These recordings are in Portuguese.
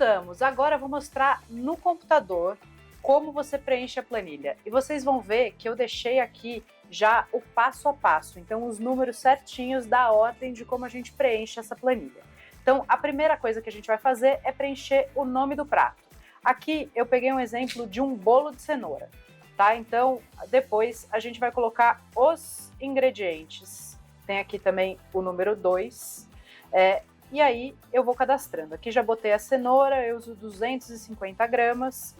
Voltamos. Agora eu vou mostrar no computador como você preenche a planilha. E vocês vão ver que eu deixei aqui já o passo a passo. Então, os números certinhos da ordem de como a gente preenche essa planilha. Então, a primeira coisa que a gente vai fazer é preencher o nome do prato. Aqui eu peguei um exemplo de um bolo de cenoura, tá? Então, depois a gente vai colocar os ingredientes. Tem aqui também o número 2. E aí eu vou cadastrando. Aqui já botei a cenoura, eu uso 250 gramas.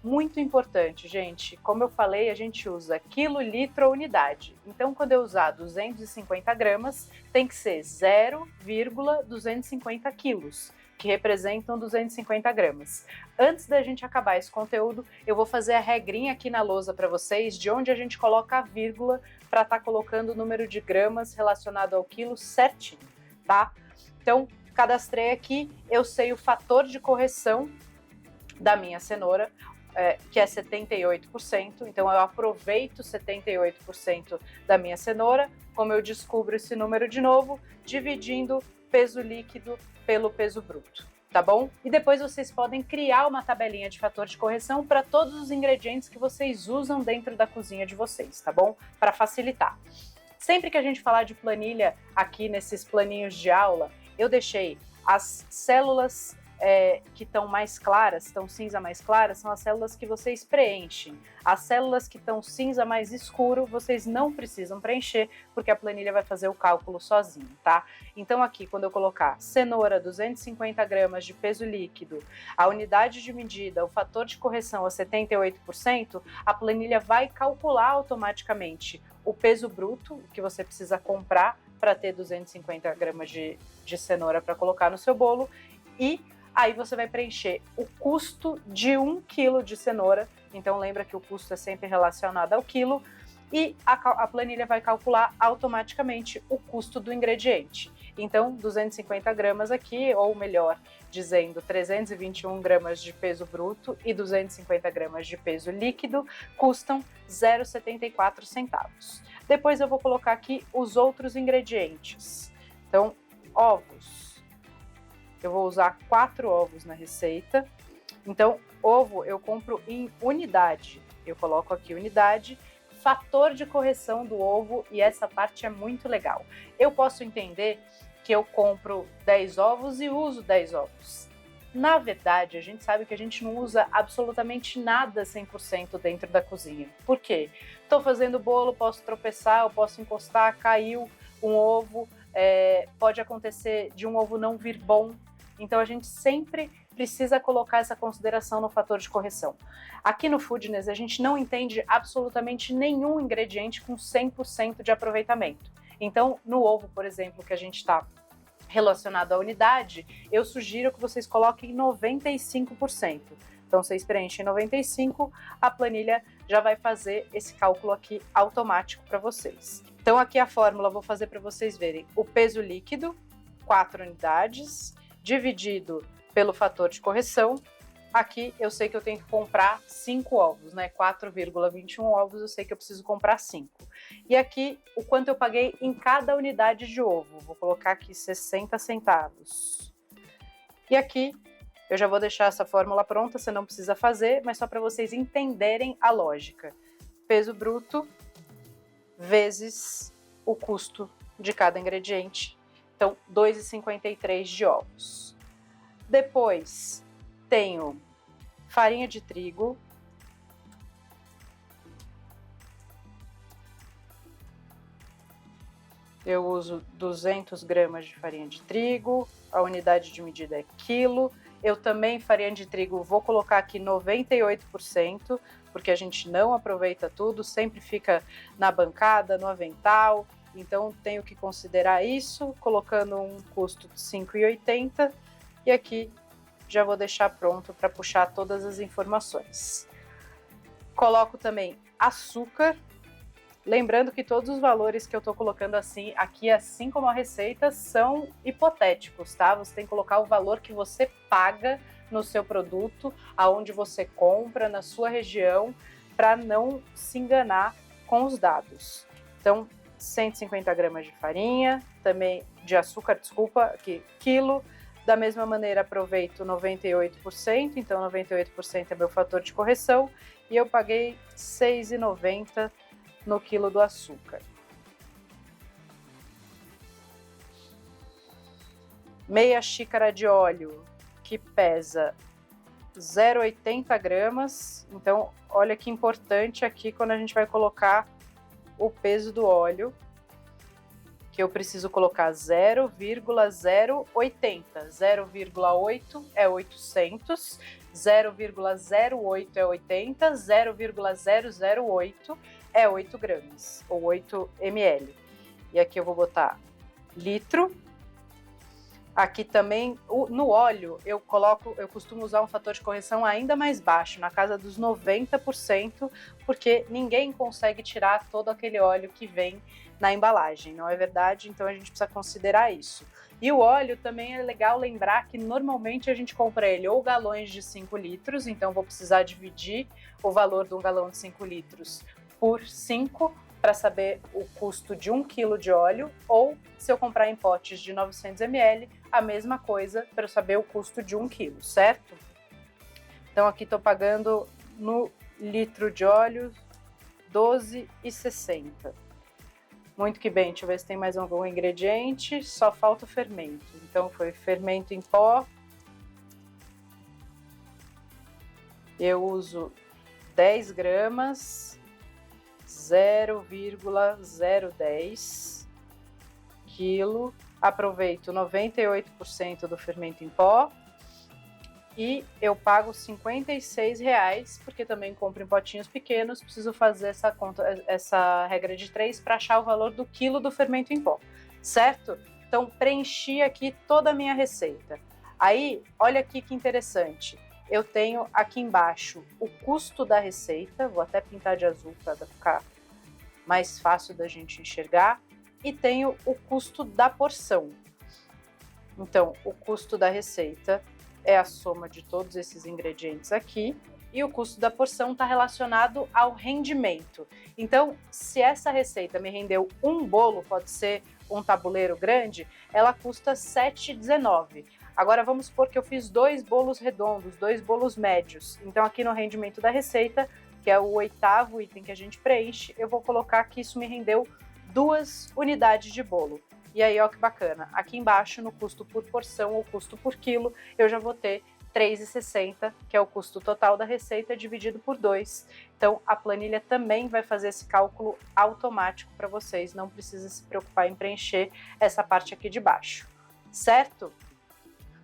Muito importante, gente, como eu falei, a gente usa quilo, litro ou unidade. Então, quando eu usar 250 gramas, tem que ser 0,250 quilos, que representam 250 gramas. Antes da gente acabar esse conteúdo, eu vou fazer a regrinha aqui na lousa para vocês, de onde a gente coloca a vírgula para estar colocando o número de gramas relacionado ao quilo certinho, tá? Então, cadastrei aqui, eu sei o fator de correção da minha cenoura, que é 78%, então eu aproveito 78% da minha cenoura. Como eu descubro esse número de novo? Dividindo peso líquido pelo peso bruto, tá bom? E depois vocês podem criar uma tabelinha de fator de correção para todos os ingredientes que vocês usam dentro da cozinha de vocês, tá bom? Para facilitar. Sempre que a gente falar de planilha aqui nesses planinhos de aula, eu deixei as células que estão mais claras, estão cinza mais claras, são as células que vocês preenchem. As células que estão cinza mais escuro, vocês não precisam preencher, porque a planilha vai fazer o cálculo sozinho, tá? Então aqui, quando eu colocar cenoura, 250 gramas de peso líquido, a unidade de medida, o fator de correção a 78%, a planilha vai calcular automaticamente o peso bruto que você precisa comprar para ter 250 gramas de cenoura para colocar no seu bolo, e aí você vai preencher o custo de 1 quilo de cenoura. Então lembra que o custo é sempre relacionado ao quilo, e a planilha vai calcular automaticamente o custo do ingrediente. Então 250 gramas aqui, ou melhor dizendo, 321 gramas de peso bruto e 250 gramas de peso líquido custam 0,74 centavos. Depois eu vou colocar aqui os outros ingredientes. Então, ovos. Eu vou usar 4 ovos na receita. Então, ovo eu compro em unidade. Eu coloco aqui unidade, fator de correção do ovo, e essa parte é muito legal. Eu posso entender que eu compro 10 ovos e uso 10 ovos. Na verdade, a gente sabe que a gente não usa absolutamente nada 100% dentro da cozinha. Por quê? Estou fazendo bolo, posso tropeçar, eu posso encostar, caiu um ovo, pode acontecer de um ovo não vir bom. Então a gente sempre precisa colocar essa consideração no fator de correção. Aqui no Foodness a gente não entende absolutamente nenhum ingrediente com 100% de aproveitamento. Então no ovo, por exemplo, que a gente está relacionado à unidade, eu sugiro que vocês coloquem 95%. Então vocês preenchem 95%, a planilha já vai fazer esse cálculo aqui automático para vocês. Então aqui a fórmula eu vou fazer para vocês verem. O peso líquido, 4 unidades, dividido pelo fator de correção. Aqui eu sei que eu tenho que comprar 5 ovos, né? 4,21 ovos, eu sei que eu preciso comprar 5. E aqui o quanto eu paguei em cada unidade de ovo. Vou colocar aqui 60 centavos. E aqui eu já vou deixar essa fórmula pronta, você não precisa fazer, mas só para vocês entenderem a lógica. Peso bruto vezes o custo de cada ingrediente. Então, 2,53 de ovos. Depois, tenho farinha de trigo. Eu uso 200 gramas de farinha de trigo, a unidade de medida é quilo. Eu também, farinha de trigo, vou colocar aqui 98%, porque a gente não aproveita tudo, sempre fica na bancada, no avental. Então, tenho que considerar isso, colocando um custo de 5,80. E aqui já vou deixar pronto para puxar todas as informações. Coloco também açúcar. Lembrando que todos os valores que eu estou colocando aqui, assim como a receita, são hipotéticos, tá? Você tem que colocar o valor que você paga no seu produto, aonde você compra, na sua região, para não se enganar com os dados. Então, 150 gramas de farinha, também de açúcar, desculpa, aqui, quilo, Da mesma maneira, aproveito 98%, então 98% é meu fator de correção, e eu paguei R$ 6,90 no quilo do açúcar. Meia xícara de óleo, que pesa 0,80 gramas, então olha que importante aqui quando a gente vai colocar o peso do óleo, que eu preciso colocar 0,080, 0,8 é 800, 0,08 é 80, 0,008 é 8 gramas, ou 8 ml. E aqui eu vou botar litro. Aqui também, no óleo, eu costumo usar um fator de correção ainda mais baixo, na casa dos 90%, porque ninguém consegue tirar todo aquele óleo que vem na embalagem, não é verdade? Então a gente precisa considerar isso. E o óleo também é legal lembrar que normalmente a gente compra ele ou galões de 5 litros, então vou precisar dividir o valor de um galão de 5 litros por 5, para saber o custo de 1 kg de óleo, ou se eu comprar em potes de 900 ml, a mesma coisa para eu saber o custo de 1 kg, certo? Então aqui estou pagando no litro de óleo R$ 12,60. Muito que bem, deixa eu ver se tem mais algum ingrediente, só falta o fermento. Então foi fermento em pó, eu uso 10 gramas, 0,010 quilo, aproveito 98% do fermento em pó e eu pago R$ 56, porque também compro em potinhos pequenos, preciso fazer essa conta, essa regra de 3 para achar o valor do quilo do fermento em pó, certo? Então preenchi aqui toda a minha receita. Aí, olha aqui que interessante. Eu tenho aqui embaixo o custo da receita, vou até pintar de azul para ficar mais fácil da gente enxergar, e tenho o custo da porção. Então, o custo da receita é a soma de todos esses ingredientes aqui, e o custo da porção está relacionado ao rendimento. Então, se essa receita me rendeu um bolo, pode ser um tabuleiro grande, ela custa R$ 7,19. Agora vamos supor que eu fiz 2 bolos redondos, 2 bolos médios. Então aqui no rendimento da receita, que é o 8º item que a gente preenche, eu vou colocar que isso me rendeu 2 unidades de bolo. E aí, ó que bacana, aqui embaixo no custo por porção ou custo por quilo, eu já vou ter R$ 3,60, que é o custo total da receita dividido por 2. Então a planilha também vai fazer esse cálculo automático para vocês, não precisa se preocupar em preencher essa parte aqui de baixo, certo?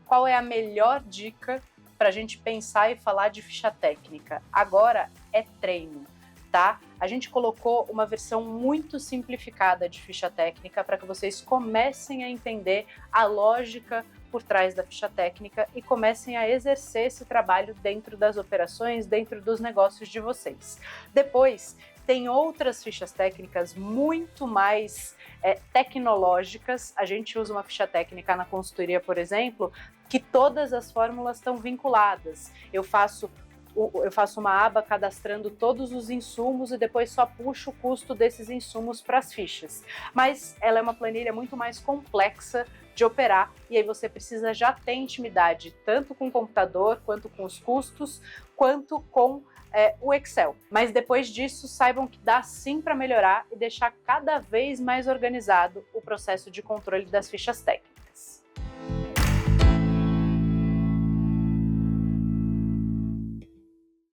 Qual é a melhor dica para a gente pensar e falar de ficha técnica? Agora é treino, tá? A gente colocou uma versão muito simplificada de ficha técnica para que vocês comecem a entender a lógica por trás da ficha técnica e comecem a exercer esse trabalho dentro das operações, dentro dos negócios de vocês. Depois, tem outras fichas técnicas muito mais tecnológicas. A gente usa uma ficha técnica na consultoria, por exemplo, que todas as fórmulas estão vinculadas. Eu faço uma aba cadastrando todos os insumos e depois só puxo o custo desses insumos para as fichas. Mas ela é uma planilha muito mais complexa de operar e aí você precisa já ter intimidade tanto com o computador, quanto com os custos, quanto com o Excel. Mas depois disso, saibam que dá sim para melhorar e deixar cada vez mais organizado o processo de controle das fichas técnicas.